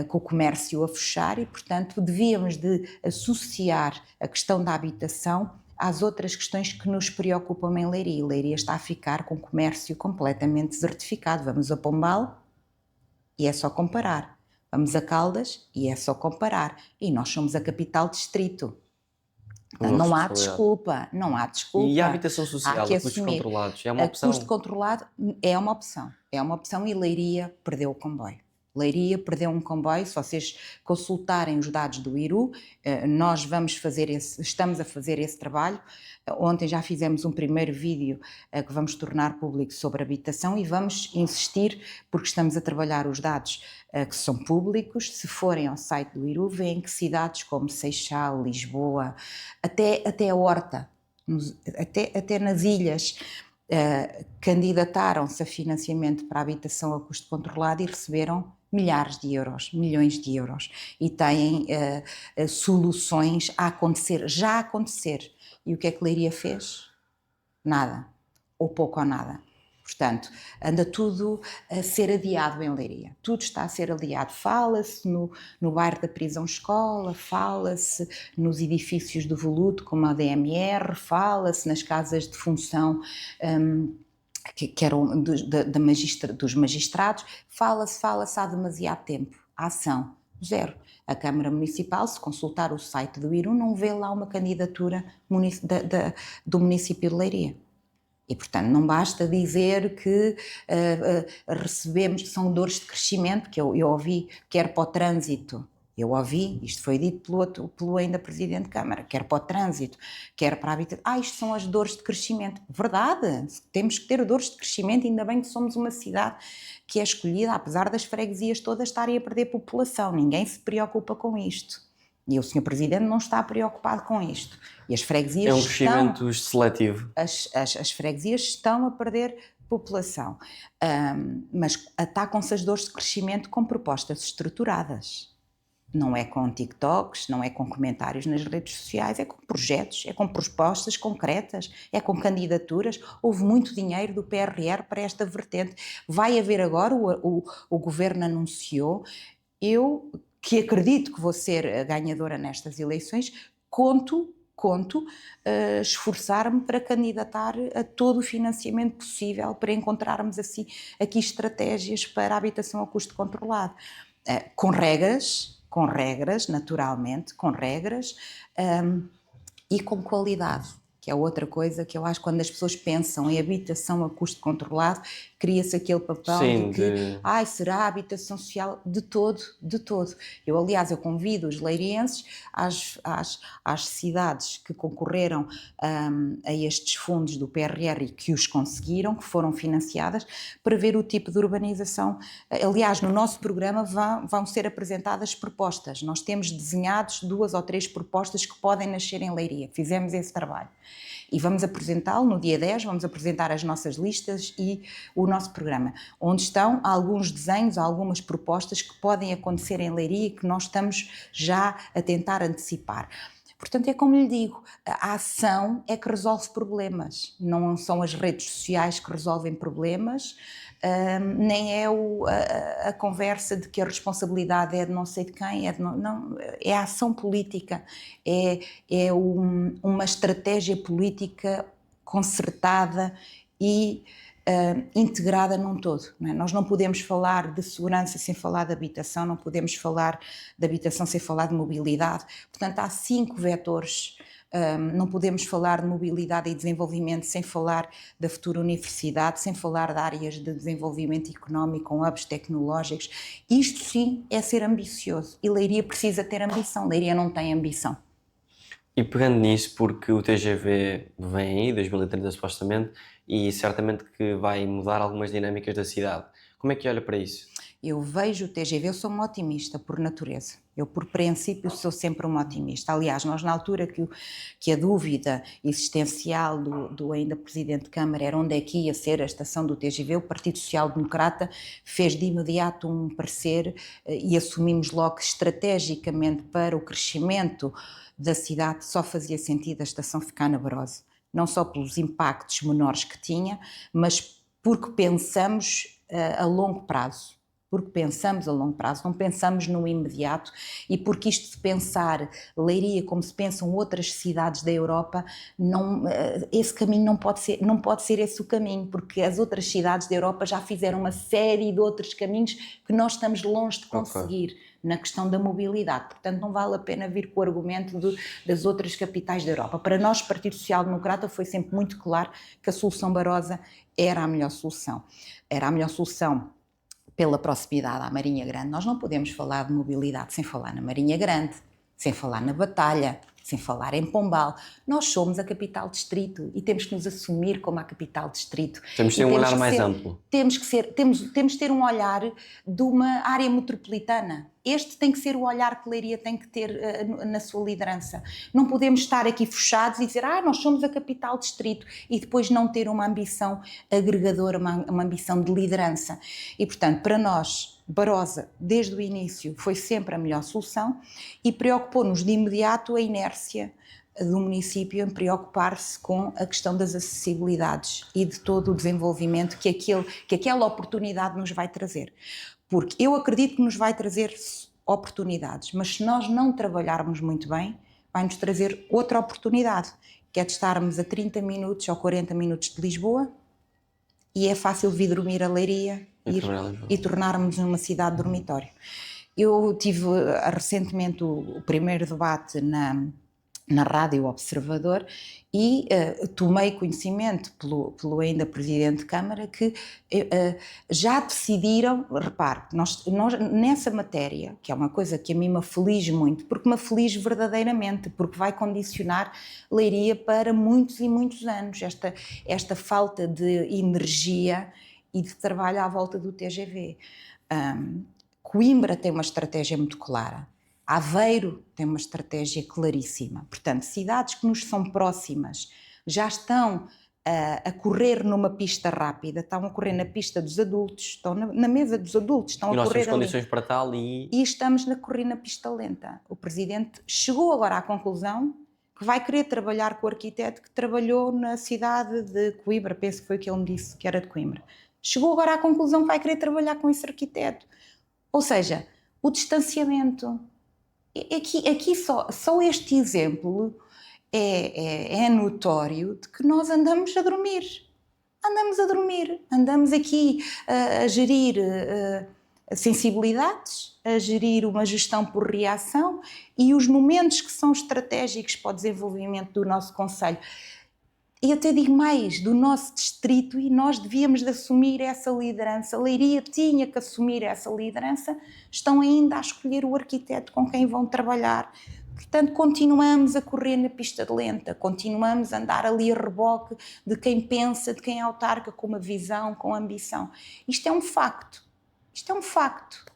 com o comércio a fechar e, portanto, devíamos de associar a questão da habitação às outras questões que nos preocupam em Leiria. Leiria está a ficar com o comércio completamente desertificado. Vamos a Pombal e é só comparar. Vamos a Caldas e é só comparar. E nós somos a capital distrito. Portanto, não há desculpa. E a habitação social, a custos controlados, é uma opção? A custo controlado é uma opção. É uma opção e Leiria perdeu o comboio. Leiria perdeu um comboio. Se vocês consultarem os dados do IRU, nós estamos a fazer esse trabalho. Ontem já fizemos um primeiro vídeo que vamos tornar público sobre habitação e vamos insistir, porque estamos a trabalhar os dados que são públicos. Se forem ao site do IRU, veem que cidades como Seixal, Lisboa, até a Horta, até nas ilhas, candidataram-se a financiamento para a habitação a custo controlado e receberam milhares de euros, milhões de euros, e têm soluções já a acontecer. E o que é que Leiria fez? Nada, ou pouco ou nada. Portanto, anda tudo a ser adiado em Leiria. Tudo está a ser adiado. Fala-se no bairro da Prisão Escola, fala-se nos edifícios do Voluto, como a DMR, fala-se nas casas de função que eram dos magistrados, fala-se há demasiado tempo. A ação, zero. A Câmara Municipal, se consultar o site do IRU, não vê lá uma candidatura do município de Leiria. E, portanto, não basta dizer que recebemos, que ssão dores de crescimento, que eu ouvi, quer para o trânsito. Eu ouvi, isto foi dito pelo ainda Presidente de Câmara, quer para o trânsito, quer para a habitação. Isto são as dores de crescimento. Verdade, temos que ter dores de crescimento, ainda bem que somos uma cidade que é escolhida, apesar das freguesias todas estarem a perder população. Ninguém se preocupa com isto. E o Sr. Presidente não está preocupado com isto. E as freguesias é um crescimento seletivo. As freguesias estão a perder população. Mas atacam-se as dores de crescimento com propostas estruturadas. Não é com TikToks, não é com comentários nas redes sociais, é com projetos, é com propostas concretas, é com candidaturas. Houve muito dinheiro do PRR para esta vertente. Vai haver agora, o Governo anunciou, eu que acredito que vou ser a ganhadora nestas eleições, conto esforçar-me para candidatar a todo o financiamento possível para encontrarmos assim, aqui estratégias para a habitação a custo controlado. Com regras, naturalmente, com regras e com qualidade, que é outra coisa que eu acho que quando as pessoas pensam em habitação a custo controlado, cria-se aquele papel Sim, de que será habitação social de todo. Aliás, eu convido os leirienses às cidades que concorreram a estes fundos do PRR e que os conseguiram, que foram financiadas, para ver o tipo de urbanização. Aliás, no nosso programa vão ser apresentadas propostas. Nós temos desenhados 2 ou 3 propostas que podem nascer em Leiria. Fizemos esse trabalho. E vamos apresentá-lo no dia 10, vamos apresentar as nossas listas e o nosso programa, onde estão alguns desenhos, algumas propostas que podem acontecer em Leiria e que nós estamos já a tentar antecipar. Portanto, é como lhe digo, a ação é que resolve problemas, não são as redes sociais que resolvem problemas, nem é a conversa de que a responsabilidade é de não sei de quem, não, é a ação política, é uma estratégia política concertada e integrada num todo. Não é? Nós não podemos falar de segurança sem falar de habitação, não podemos falar de habitação sem falar de mobilidade. Portanto, há 5 vetores. Não podemos falar de mobilidade e desenvolvimento sem falar da futura universidade, sem falar de áreas de desenvolvimento económico com hubs tecnológicos. Isto sim é ser ambicioso e Leiria precisa ter ambição, Leiria não tem ambição. E pegando nisso, porque o TGV vem aí, 2030 supostamente, e certamente que vai mudar algumas dinâmicas da cidade. Como é que olha para isso? Eu vejo o TGV, eu sou uma otimista por natureza. Eu, por princípio, sou sempre uma otimista. Aliás, nós na altura que a dúvida existencial do ainda Presidente de Câmara era onde é que ia ser a estação do TGV, o Partido Social Democrata fez de imediato um parecer e assumimos logo que estrategicamente para o crescimento da cidade só fazia sentido a estação ficar na Barosa. Não só pelos impactos menores que tinha, mas porque pensamos a longo prazo. Porque pensamos a longo prazo, não pensamos no imediato e porque isto de pensar Leiria como se pensam outras cidades da Europa, esse caminho não pode ser esse o caminho, porque as outras cidades da Europa já fizeram uma série de outros caminhos que nós estamos longe de conseguir. Na questão da mobilidade, portanto não vale a pena vir com o argumento das outras capitais da Europa. Para nós, Partido Social Democrata, foi sempre muito claro que a solução Barosa era a melhor solução. Era a melhor solução pela proximidade à Marinha Grande. Nós não podemos falar de mobilidade sem falar na Marinha Grande, sem falar na Batalha, sem falar em Pombal. Nós somos a capital distrito e temos que nos assumir como a capital distrito. Temos de ter um olhar mais amplo. Temos de ter um olhar de uma área metropolitana. Este tem que ser o olhar que Leiria tem que ter na sua liderança. Não podemos estar aqui fechados e dizer nós somos a capital distrito e depois não ter uma ambição agregadora, uma ambição de liderança. E, portanto, para nós, Barosa, desde o início, foi sempre a melhor solução e preocupou-nos de imediato a inércia do município em preocupar-se com a questão das acessibilidades e de todo o desenvolvimento que aquela oportunidade nos vai trazer. Porque eu acredito que nos vai trazer oportunidades, mas se nós não trabalharmos muito bem, vai-nos trazer outra oportunidade, que é de estarmos a 30 minutos ou 40 minutos de Lisboa e é fácil vir dormir a Leiria e tornarmos uma cidade dormitório. Eu tive recentemente o primeiro debate na Rádio Observador e tomei conhecimento pelo ainda Presidente de Câmara que já decidiram, repare, nós nessa matéria, que é uma coisa que a mim me aflige muito, porque me aflige verdadeiramente, porque vai condicionar Leiria para muitos e muitos anos, esta falta de energia e de trabalho à volta do TGV. Coimbra tem uma estratégia muito clara. Aveiro tem uma estratégia claríssima. Portanto, cidades que nos são próximas já estão a correr numa pista rápida, estão a correr na pista dos adultos, estão na mesa dos adultos, estão a correr ali. E nós temos condições para tal e estamos a correr na pista lenta. O Presidente chegou agora à conclusão que vai querer trabalhar com o arquiteto que trabalhou na cidade de Coimbra, penso que foi o que ele me disse, que era de Coimbra. Chegou agora à conclusão que vai querer trabalhar com esse arquiteto. Ou seja, o distanciamento. Aqui só este exemplo é notório de que nós andamos a dormir. Andamos aqui a gerir sensibilidades, a gerir uma gestão por reação e os momentos que são estratégicos para o desenvolvimento do nosso concelho. E até digo mais, do nosso distrito, e nós devíamos de assumir essa liderança. A Leiria tinha que assumir essa liderança, estão ainda a escolher o arquiteto com quem vão trabalhar. Portanto, continuamos a correr na pista de lenta, continuamos a andar ali a reboque de quem pensa, de quem é autarca, com uma visão, com ambição. Isto é um facto,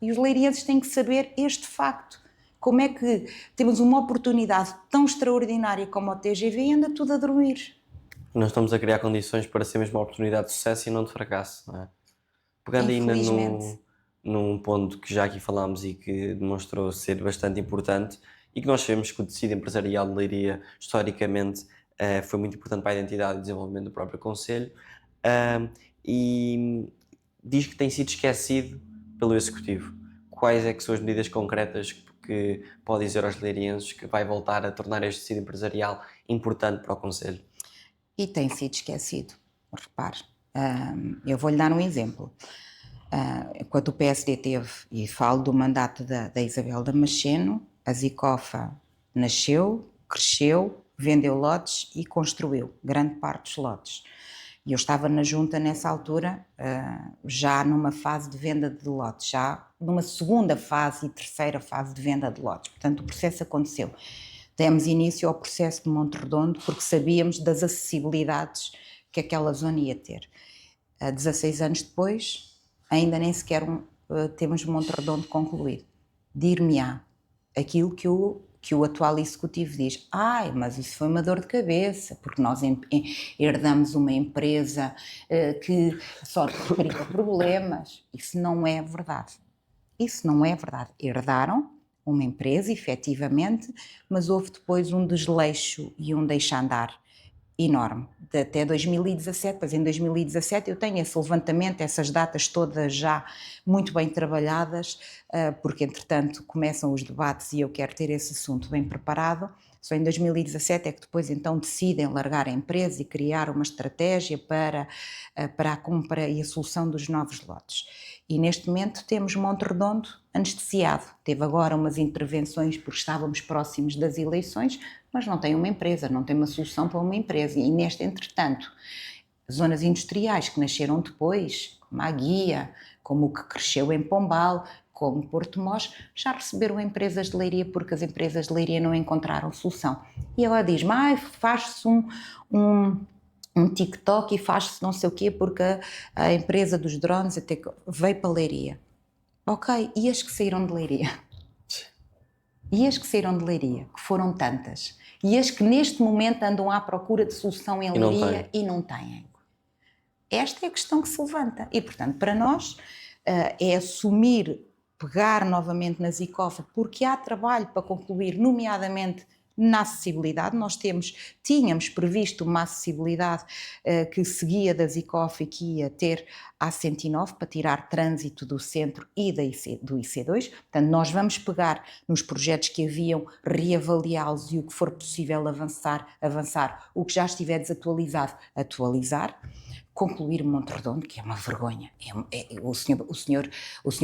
e os leirienses têm que saber este facto. Como é que temos uma oportunidade tão extraordinária como o TGV e anda tudo a dormir? Nós estamos a criar condições para ser mesmo uma oportunidade de sucesso e não de fracasso, não é? Pegando ainda num ponto que já aqui falámos e que demonstrou ser bastante importante e que nós sabemos que o tecido empresarial de Leiria, historicamente, foi muito importante para a identidade e desenvolvimento do próprio concelho, e diz que tem sido esquecido pelo Executivo. Quais é que são as medidas concretas que pode dizer aos leirienses que vai voltar a tornar este tecido empresarial importante para o concelho? E tem sido esquecido. Repare, eu vou-lhe dar um exemplo. Quando o PSD teve, e falo do mandato da Isabel Damasceno, a Zicofa nasceu, cresceu, vendeu lotes e construiu grande parte dos lotes. E eu estava na junta nessa altura, já numa fase de venda de lotes, já numa segunda fase e terceira fase de venda de lotes. Portanto, o processo aconteceu. Demos início ao processo de Monte Redondo porque sabíamos das acessibilidades que aquela zona ia ter. 16 anos depois, ainda nem sequer temos Monte Redondo concluído. Dir-me-á aquilo que o atual executivo diz: mas isso foi uma dor de cabeça, porque nós herdamos uma empresa que só fabrica problemas. Isso não é verdade. Herdaram uma empresa, efetivamente, mas houve depois um desleixo e um deixa-andar enorme, até 2017, pois em 2017 eu tenho esse levantamento, essas datas todas já muito bem trabalhadas, porque entretanto começam os debates e eu quero ter esse assunto bem preparado. Só em 2017 é que depois então decidem largar a empresa e criar uma estratégia para a compra e a solução dos novos lotes. E neste momento temos Monte Redondo anestesiado. Teve agora umas intervenções porque estávamos próximos das eleições, mas não tem uma empresa, não tem uma solução para uma empresa. E neste entretanto, zonas industriais que nasceram depois, como a Guia, como o que cresceu em Pombal, como Porto Mós, já receberam empresas de Leiria porque as empresas de Leiria não encontraram solução. E agora diz-me, faz-se um TikTok e faz-se não sei o quê porque a empresa dos drones até veio para Leiria. Ok, e as que saíram de Leiria? Que foram tantas. E as que neste momento andam à procura de solução em Leiria e não têm. Esta é a questão que se levanta. E, portanto, para nós é assumir, pegar novamente na Zicofa, porque há trabalho para concluir, nomeadamente na acessibilidade. Nós tínhamos previsto uma acessibilidade que seguia da Zicofa e que ia ter a 109 para tirar trânsito do centro e do IC2. Portanto, nós vamos pegar nos projetos que haviam, reavaliá-los e o que for possível avançar. O que já estiver desatualizado, atualizar. Concluir Monte Redondo, que é uma vergonha. O senhor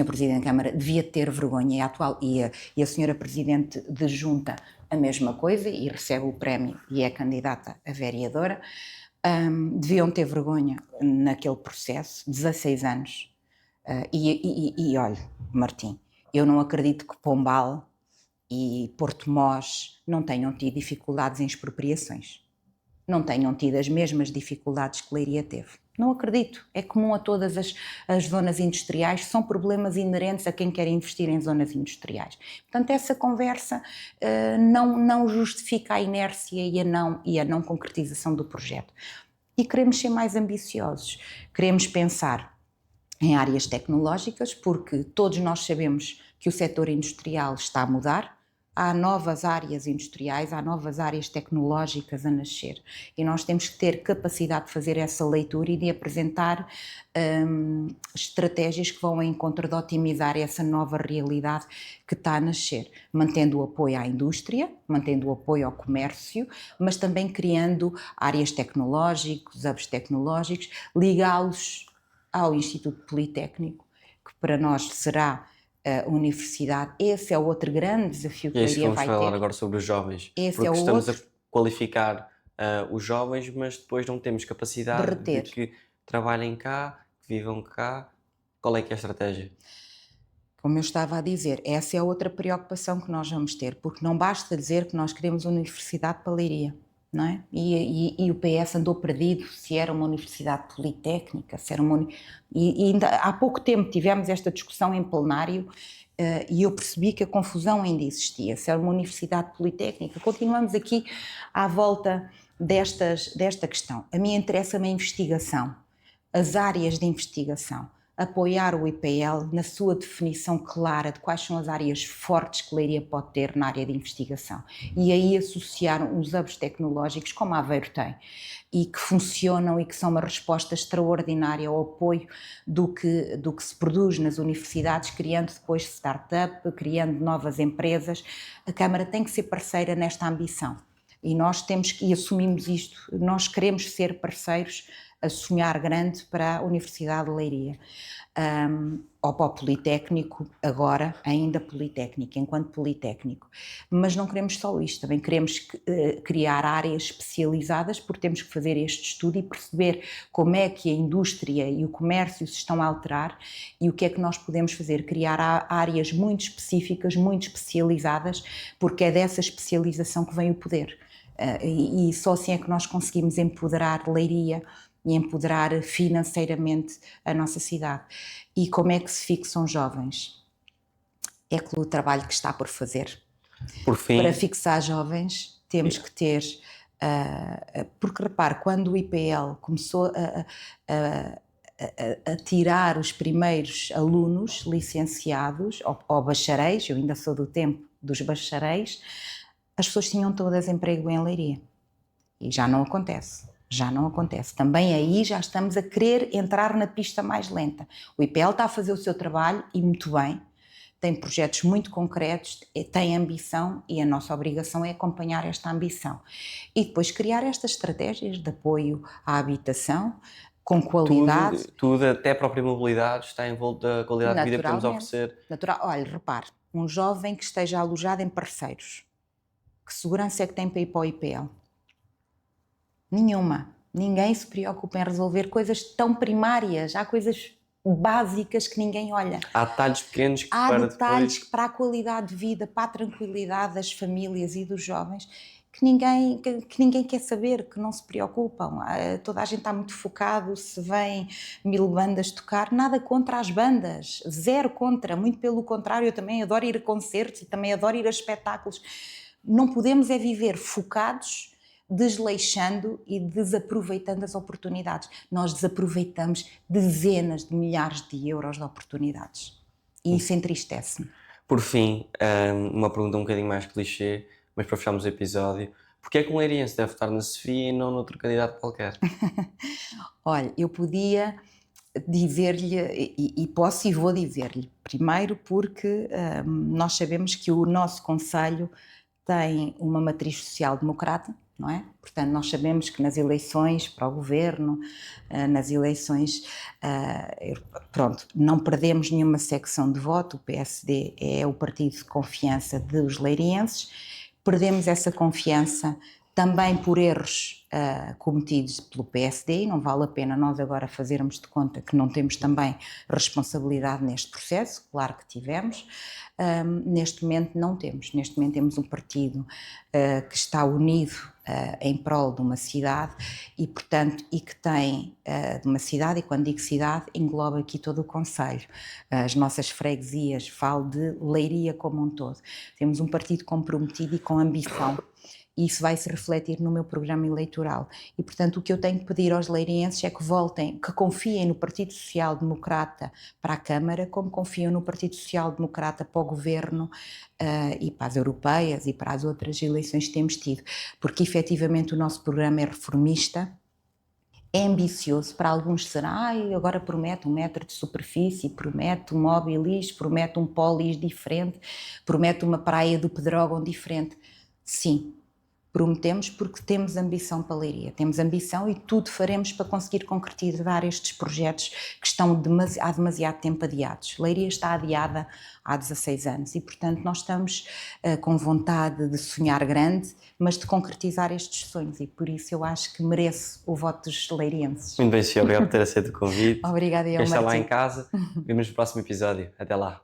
Presidente da Câmara devia ter vergonha, e a senhora Presidente de Junta a mesma coisa, e recebe o prémio e é candidata a vereadora. Deviam ter vergonha naquele processo, 16 anos. E olha, Martim, eu não acredito que Pombal e Porto Mós não tenham tido dificuldades em expropriações. Não tenham tido as mesmas dificuldades que Leiria teve. Não acredito. É comum a todas as zonas industriais, são problemas inerentes a quem quer investir em zonas industriais. Portanto, essa conversa não justifica a inércia e a não concretização do projeto. E queremos ser mais ambiciosos. Queremos pensar em áreas tecnológicas, porque todos nós sabemos que o setor industrial está a mudar. há novas áreas industriais, há novas áreas tecnológicas a nascer e nós temos que ter capacidade de fazer essa leitura e de apresentar estratégias que vão ao encontro de otimizar essa nova realidade que está a nascer, mantendo o apoio à indústria, mantendo o apoio ao comércio, mas também criando áreas tecnológicas, hubs tecnológicos, ligá-los ao Instituto Politécnico, que para nós será a universidade. Esse é o outro grande desafio que E a é isso que Leiria vamos vai falar ter. agora sobre os jovens. Esse é Porque o estamos a outro qualificar os jovens, mas depois não temos de capacidade de reter. que trabalhem cá, que vivam cá. Qual é que é a estratégia? Como eu estava a dizer, essa é outra preocupação que nós vamos ter, porque não basta dizer que nós queremos uma universidade para a Leiria, não é? E o PS andou perdido se era uma universidade politécnica, se era uma... E ainda há pouco tempo tivemos esta discussão em plenário e eu percebi que a confusão ainda existia, se era uma universidade politécnica. Continuamos aqui à volta desta questão. A mim interessa-me a investigação, as áreas de investigação, apoiar o IPL na sua definição clara de quais são as áreas fortes que Leiria pode ter na área de investigação e aí associar os hubs tecnológicos como a Aveiro tem e que funcionam e que são uma resposta extraordinária ao apoio do que se produz nas universidades, criando depois startup, criando novas empresas. A Câmara tem que ser parceira nesta ambição e nós temos que, e assumimos isto, nós queremos ser parceiros a sonhar grande para a Universidade de Leiria, ou para o Politécnico, agora ainda Politécnico, enquanto Politécnico. Mas não queremos só isto, também queremos criar áreas especializadas, porque temos que fazer este estudo e perceber como é que a indústria e o comércio se estão a alterar e o que é que nós podemos fazer, criar áreas muito específicas, muito especializadas, porque é dessa especialização que vem o poder. E só assim é que nós conseguimos empoderar Leiria e empoderar financeiramente a nossa cidade. E como é que se fixam jovens? É pelo trabalho que está por fazer. Por fim, Para fixar jovens temos que ter... porque repare, quando o IPL começou a tirar os primeiros alunos licenciados ou bacharéis, eu ainda sou do tempo dos bacharéis, as pessoas tinham todas emprego em Leiria. E já não acontece. Já não acontece. Também aí já estamos a querer entrar na pista mais lenta. O IPL está a fazer o seu trabalho e muito bem, tem projetos muito concretos, tem ambição e a nossa obrigação é acompanhar esta ambição. E depois criar estas estratégias de apoio à habitação, com qualidade. tudo, até a própria mobilidade está em volta da qualidade de vida que podemos oferecer. Olha, repare, um jovem que esteja alojado em parceiros, que segurança é que tem para ir para o IPL? Nenhuma. Ninguém se preocupa em resolver coisas tão primárias. Há coisas básicas que ninguém olha. Há detalhes pequenos que Há detalhes depois... que para a qualidade de vida, para a tranquilidade das famílias e dos jovens, que ninguém quer saber, que não se preocupam. Toda a gente está muito focado, se vem 1000 bandas tocar, nada contra as bandas, zero contra, muito pelo contrário, eu também adoro ir a concertos e também adoro ir a espetáculos. Não podemos é viver focados, desleixando e desaproveitando as oportunidades. Nós desaproveitamos dezenas de milhares de euros de oportunidades. E isso entristece-me. Por fim, uma pergunta um bocadinho mais clichê, mas para fecharmos o episódio. Porquê é que um leirense deve estar na Sofia e não noutro candidato qualquer? Olha, eu podia dizer-lhe, e posso e vou dizer-lhe, primeiro porque nós sabemos que o nosso concelho tem uma matriz social-democrata, não é? Portanto, nós sabemos que nas eleições para o governo, nas eleições, pronto, não perdemos nenhuma secção de voto, o PSD é o partido de confiança dos leirienses, perdemos essa confiança também por erros cometidos pelo PSD, e não vale a pena nós agora fazermos de conta que não temos também responsabilidade neste processo, claro que tivemos. Neste momento não temos, neste momento temos um partido que está unido em prol de uma cidade e, portanto, e que tem de uma cidade, e quando digo cidade, engloba aqui todo o concelho, as nossas freguesias, falo de Leiria como um todo. Temos um partido comprometido e com ambição. e isso vai se refletir no meu programa eleitoral. E, portanto, o que eu tenho que pedir aos leirienses é que voltem, que confiem no Partido Social Democrata para a Câmara, como confiam no Partido Social Democrata para o Governo e para as europeias e para as outras eleições que temos tido, porque efetivamente o nosso programa é reformista, é ambicioso, para alguns será, agora promete 1 metro de superfície, promete um Mobilis, promete um Polis diferente, promete uma praia do Pedrógão diferente. Sim, prometemos porque temos ambição para a Leiria, temos ambição e tudo faremos para conseguir concretizar estes projetos que estão há demasiado tempo adiados. Leiria está adiada há 16 anos e, portanto, nós estamos com vontade de sonhar grande, mas de concretizar estes sonhos, e por isso eu acho que mereço o voto dos leirienses. Muito bem, Sofia, obrigado por ter aceito o convite. Obrigada, eu, Quem está lá em Martim. casa, vemos no próximo episódio. Até lá.